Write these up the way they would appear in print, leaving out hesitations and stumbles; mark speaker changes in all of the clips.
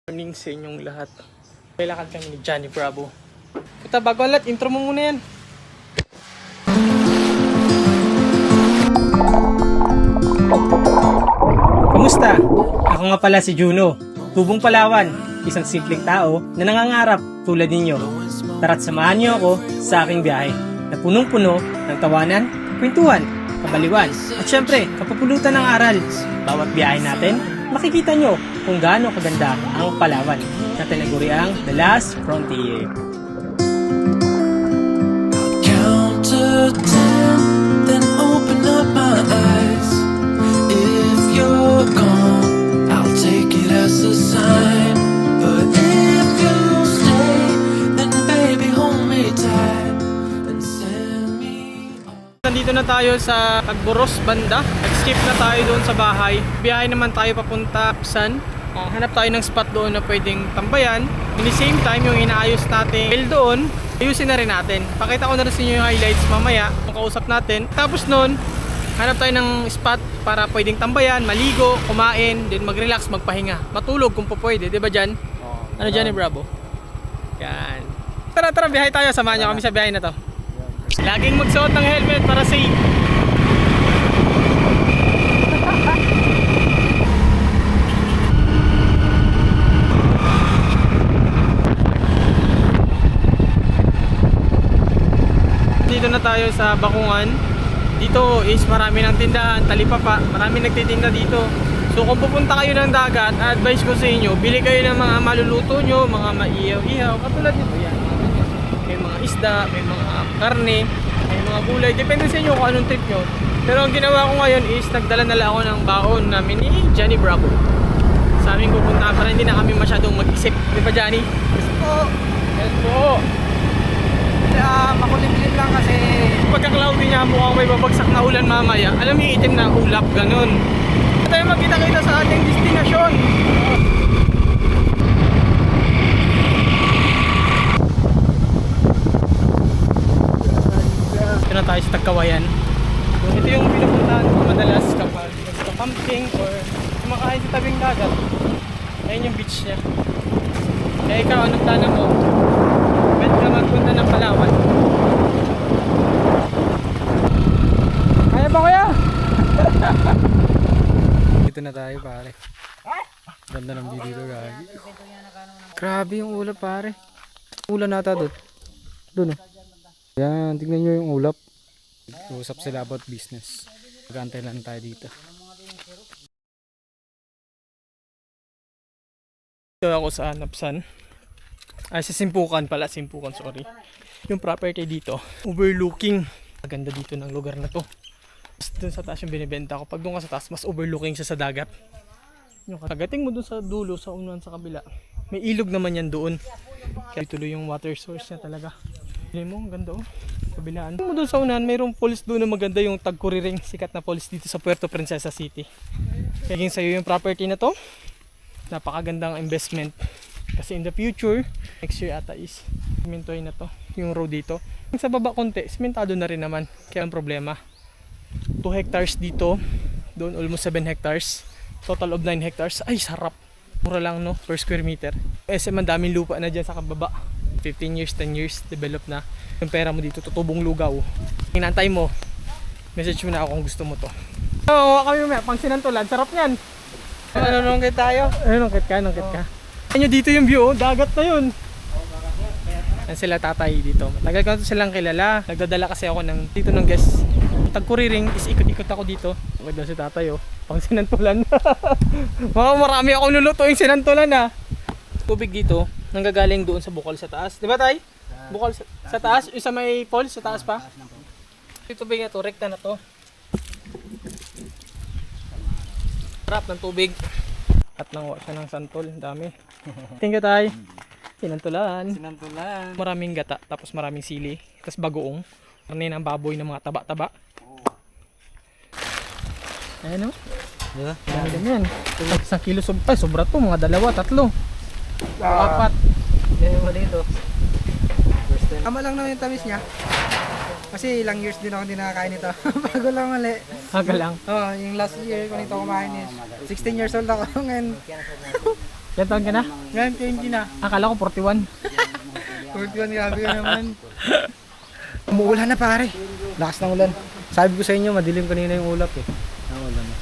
Speaker 1: Morning sa inyong lahat. Kailangan kami ni Johnny Bravo. Puta, bago ang lahat, intro mo muna yan. Kamusta? Ako nga pala si Juno, tubong Palawan, isang simpleng tao na nangangarap tulad ninyo. Tara't samahan niyo ako sa aking biyahe na punong-puno ng tawanan, kwentuhan, kabaliwan, at syempre, kapupulutan ng aral. Bawat biyahe natin, makikita nyo kung gaano kaganda ang Palawan na tinaguriang The Last Frontier.
Speaker 2: Count to 10, then open up my eyes. If you're gone, I'll take it as a sign. But if you stay, then baby hold me tight and send me on.
Speaker 1: Nandito na tayo sa Tagboros banda. Nag-skip na tayo doon sa bahay. Biyahe naman tayo papunta San. Hanap tayo ng spot doon na pwedeng tambayan. In the same time, yung inaayos natin well doon, ayusin na rin natin. Pakita ko na rin sa inyo yung highlights mamaya kung kausap natin. Tapos noon, hanap tayo ng spot para pwedeng tambayan, maligo, kumain, then mag-relax, magpahinga. Matulog kung po pwede, di ba Jan? Ano Johnny Bravo? Yan. Tara, biyahe tayo. Samahan niyo kami sa biyahe na to. Laging magsuot ng helmet para safe. Dito na tayo sa Bakungan. Dito is marami ng tindahan, talipapa, marami nagtitinda dito. So kung pupunta kayo ng dagat, advice ko sa inyo, bili kayo ng mga maluluto nyo, mga maihaw-ihaw, katulad nito yan. May mga isda, may mga karne, may mga gulay, depende sa inyo kung anong trip nyo. Pero ang ginawa ko ngayon is nagdala na lang ako ng baon namin ni Johnny Bravo. Sa aming pupunta para hindi na kami masyadong mag-isip. Di ba Johnny? Yes po! Yes po!
Speaker 3: Makulimlim lang kasi
Speaker 1: Pagka-cloudy niya, mukhang may babagsak na ulan mamaya. Alam mo yung itim na ulap, ganun. Tayo magkita-kita sa ating destinasyon. Ito na tayo sa Tagkawayan. Ito yung pinupuntahan ko madalas kapag nagpa-camping or kumakain sa tabing dagat. Ayun yung beach niya. Kaya ikaw, anong plano mo? Pwede ka magpunta ng Palawan. Kaya ba kuya? Dito na tayo pare. Ganda ng view dito gagi. Grabe yung ulap pare. Ulan nata doon. Doon oh. Yan, tingnan nyo yung ulap. Usap sila about business. Mag-antay lang tayo dito. Dito ako sa Napsan. Ay, sa Simpukan pala, Simpukan, sorry. Yung property dito, overlooking. Maganda dito ng lugar na to. Doon sa taas yung binibenta ko. Pag doon ka sa taas, mas overlooking siya sa dagat. Yung kagating mo doon sa dulo, sa unahan sa kabila. May ilog naman yan doon. Kaya tuloy yung water source niya talaga. Hindi mo, ang ganda oh. Kabilaan. Mo doon sa unahan, mayroong falls doon na maganda yung Tagkuriring. Sikat na falls dito sa Puerto Princesa City. Kaya sa'yo yung property na to. Napakagandang investment. Kasi in the future, next year ata is simentoy na to, yung road dito. Sa baba konti, simentado na rin naman. Kaya ang problema, 2 hectares dito, doon almost 7 hectares. Total of 9 hectares. Ay, sarap. Mura lang no, per square meter. SM ang daming lupa na dyan sa kababa. 15 years, 10 years, develop na. Yung pera mo dito, tutubong lugaw. Hinantay mo, message mo na ako kung gusto mo to. Oo, kami may pang sinantulan, sarap yan.
Speaker 3: Manunungkit tayo.
Speaker 1: Nungkit ka. Ano dito yung view, dagat na yun. Yan sila tatay dito. Matagal ko na silang kilala. Nagdadala kasi ako ng dito ng guest. Tagkuriring is ikot-ikot ako dito. Magdala si tatay oh. Pang sinantulan. Marami akong lulutuing sinantulan ah. Tubig dito, nanggagaling doon sa bukal sa taas. Di ba tay? Bukal sa taas, yung sa may falls sa taas pa. Yung tubig na to, rekta na to. Sarap ng tubig. At nang siya ng santol, dami. Thank you tay. Sinantulan. Maraming gata, tapos maraming sili, tapos bagoong. Karne ng baboy ng mga taba-taba. Ayan o.
Speaker 3: Diba?
Speaker 1: Dami yan. Isang kilo sobra to, mga 2, 3. 4.
Speaker 3: Ganyan mo dito. Tama lang naman yung tamis niya. Kasi ilang years din ako hindi nakakain ito. Bago lang mali.
Speaker 1: Haga lang.
Speaker 3: Oh, yung last year ko nito kumain is 16 years old ako ngayon.
Speaker 1: Ilan taon ka na?
Speaker 3: Yan, 20 na.
Speaker 1: Akala ko 41.
Speaker 3: 41, grabe ka naman. Umuulan na pare. Lakas ng ulan. Sabi ko sa inyo, madilim kanina yung ulap eh. Naulan na.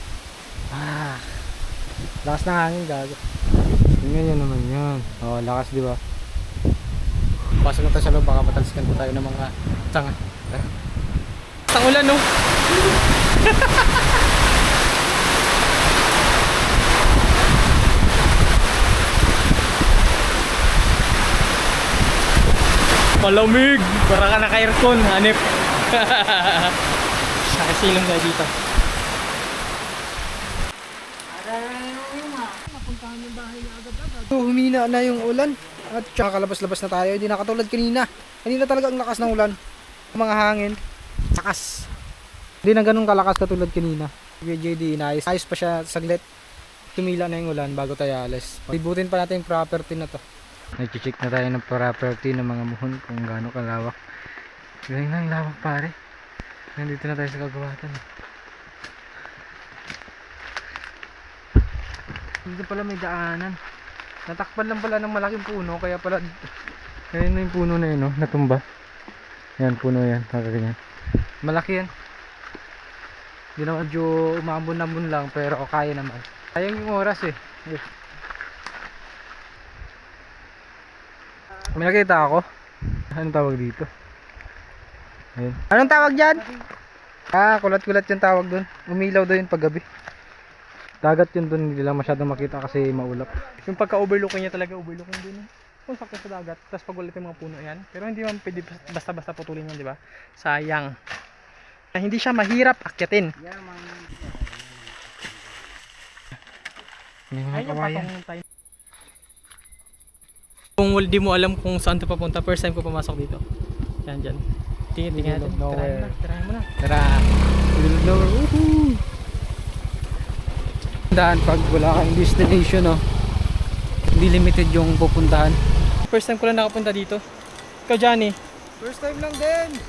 Speaker 3: Lakas ng hangin, gago. Tingnan nyo naman yun. Oh, lakas di ba? Pasok na tayo sa loob, baka matalsikan pa tayo ng mga tanga.
Speaker 1: Ang ulan, no? Malamig! Para ka naka-aircon, hanip. Nakasilong na dito.
Speaker 3: Humina na yung ulan. At tsaka kalabas-labas na tayo. Hindi na katulad kanina. Kanina talaga ang lakas ng ulan. Mga hangin. Lakas. Hindi na ganun kalakas katulad kanina. JD inayos. Ayos pa siya saglit. Tumila na yung ulan bago tayo alis. Libutin pa natin yung property na to. Nag-check na tayo ng property ng mga muhon kung gaano kalawak. Galing na yung lawak pare. Nandito na tayo sa kagawatan. Dito pala may daanan. Natakpan lang pala ng malaking puno. Kaya pala ayun na yung puno na yun, no? Natumba. Yan, puno yan. Kakaganyan. Malaki yan. Hindi naman medyo umambon-ambon lang. Pero kaya naman. Sayang yung oras eh. May nakita ako. Anong tawag dito? Ayun. Anong tawag dyan? Kulat-kulat yung tawag dun. Umilaw daw yun paggabi. Dagat yun dun, hindi lang masyadong makita kasi maulap.
Speaker 1: Yung pagka-overlooking niya talaga, overlooking din. Kung sakto sa dagat, tapos pag ulit yung mga puno yan. Pero hindi man pwede basta-basta putulin yan, di ba? Sayang. Hindi siya mahirap akyatin. Ayun yung patong tayo. Kung di mo alam kung saan ito papunta, first time ko pumasok dito. Yan dyan. Tingin natin. Tirahin mo na.
Speaker 3: Tara! Middle of nowhere. Woohoo! Daan pag wala kang destination, no? Hindi limited yung pupuntahan.
Speaker 1: First time ko lang nakapunta dito. Ikaw, Johnny.
Speaker 3: First time lang din!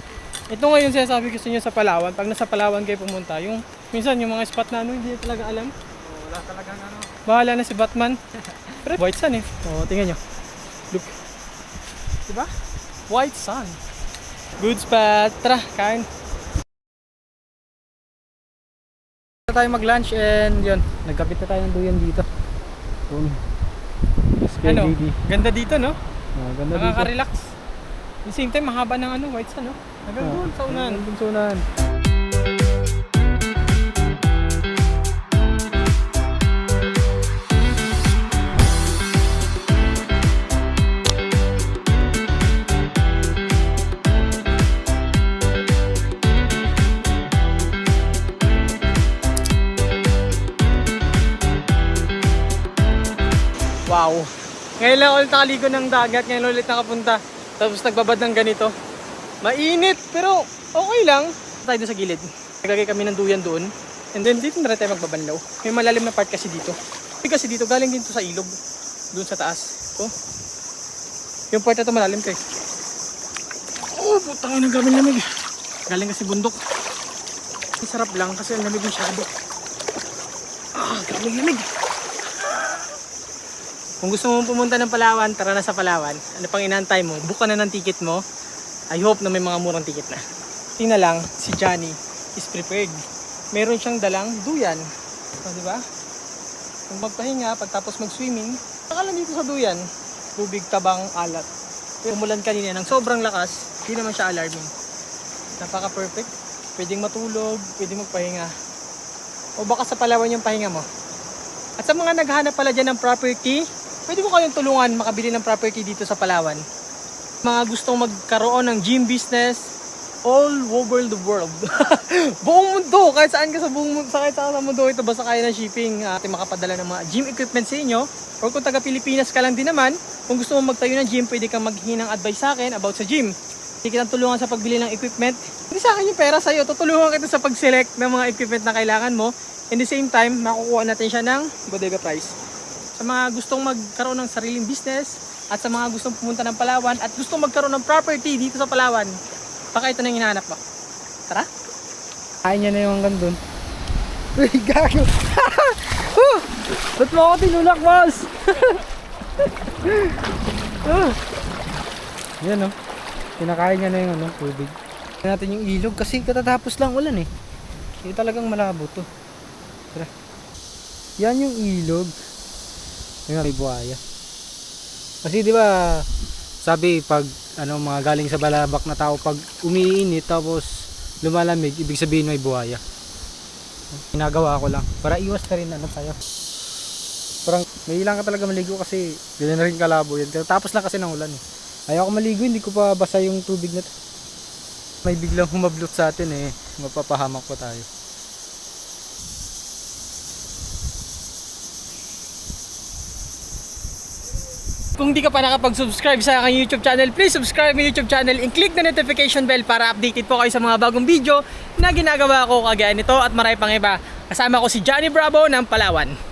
Speaker 1: Ito ngayon sinasabi ko sa inyo sa Palawan. Pag nasa Palawan kayo pumunta, yung minsan yung mga spot na hindi talaga alam.
Speaker 3: Wala talagang ano.
Speaker 1: Bahala na si Batman. Pero white sun eh. O, tingnan nyo. Look. Diba? White sun. Good spot. Tara, kain.
Speaker 3: Tayo mag-lunch and yun, nagkapit na tayo ng duyan dito.
Speaker 1: Ano? Ganda dito, no?
Speaker 3: Ganda dito.
Speaker 1: Nakaka-relax. At the same time, mahaba ng white sun, no? Hanggang doon sa unan.
Speaker 3: Hanggang sa unan.
Speaker 1: Wow. Ngayon lang ulit nakaligo ng dagat, ngayon ulit nakapunta. Tapos nagbabad ng ganito. Mainit, pero okay lang. Tayo doon sa gilid. Naglagay kami ng duyan doon. And then dito na rin tayo magbabanlaw. May malalim na part kasi dito. Kasi dito galing din to sa ilog. Doon sa taas. Ito. Yung part na to malalim kayo. Oh, putang ina, gabi lamig. Galing kasi bundok. Sarap lang kasi ang lamig masyado. Gabi lamig. Kung gusto mo pumunta ng Palawan, tara na sa Palawan. Ano pang inaantay mo? Book ka na ng ticket mo. I hope na may mga murang ticket na. Tingnan lang, si Johnny is prepared. Meron siyang dalang duyan. So, di ba? Kung magpahinga, pagtapos mag-swimming, akala dito sa duyan. Tubig, tabang, alat. Pero umulan kanina ng sobrang lakas, hindi naman siya alarming. Napaka-perfect. Pwedeng matulog, pwedeng magpahinga. O baka sa Palawan yung pahinga mo. At sa mga naghahanap pala dyan ng property, pwede ko kayong tulungan makabili ng property dito sa Palawan. Mga gustong magkaroon ng gym business all over the world. Buong mundo, kahit saan ka sa buong mundo, kahit saan sa mundo ito, basta kaya ng shipping, ating makapadala ng mga gym equipment sa inyo. Or kung taga Pilipinas ka lang din naman, kung gusto mo magtayo ng gym, pwede kang maghingi ng advice sa akin about sa gym. Hindi kitang tulungan sa pagbili ng equipment. Hindi sa akin yung pera sa'yo, tutulungan kita sa pag-select ng mga equipment na kailangan mo. In the same time, makukuha natin siya ng bodega price. Sa mga gustong magkaroon ng sariling business at sa mga gustong pumunta ng Palawan at gustong magkaroon ng property dito sa Palawan, baka ito na yung hinahanap mo. Tara!
Speaker 3: Kain niya na yung hanggang dun. Uy, gago! Ba't mo ako tinulak, boss? Yan oh. Kinakain niya na yung tubig. Tingnan natin yung ilog kasi katatapos lang ulan eh. Hindi talagang malabo to. Tara. Yan yung ilog. Tingnan may buhaya. Kasi di ba sabi pag mga galing sa balabak na tao pag umiinit tapos lumalamig, ibig sabihin may buhaya. Ginagawa ko lang para iwas na rin tayo. Parang may ilang ka talaga maligo kasi ganyan na rin kalabo yan. Tapos lang kasi ng ulan eh. Ayaw ko maligo, hindi ko pa basa yung tubig na to. May biglang humablot sa atin eh. Mapapahamak pa tayo.
Speaker 1: Kung di ka pa nakapag-subscribe sa aking YouTube channel, please subscribe my YouTube channel and click the notification bell para updated po kayo sa mga bagong video na ginagawa ko kagaya nito at marami pang iba. Kasama ko si Johnny Bravo ng Palawan.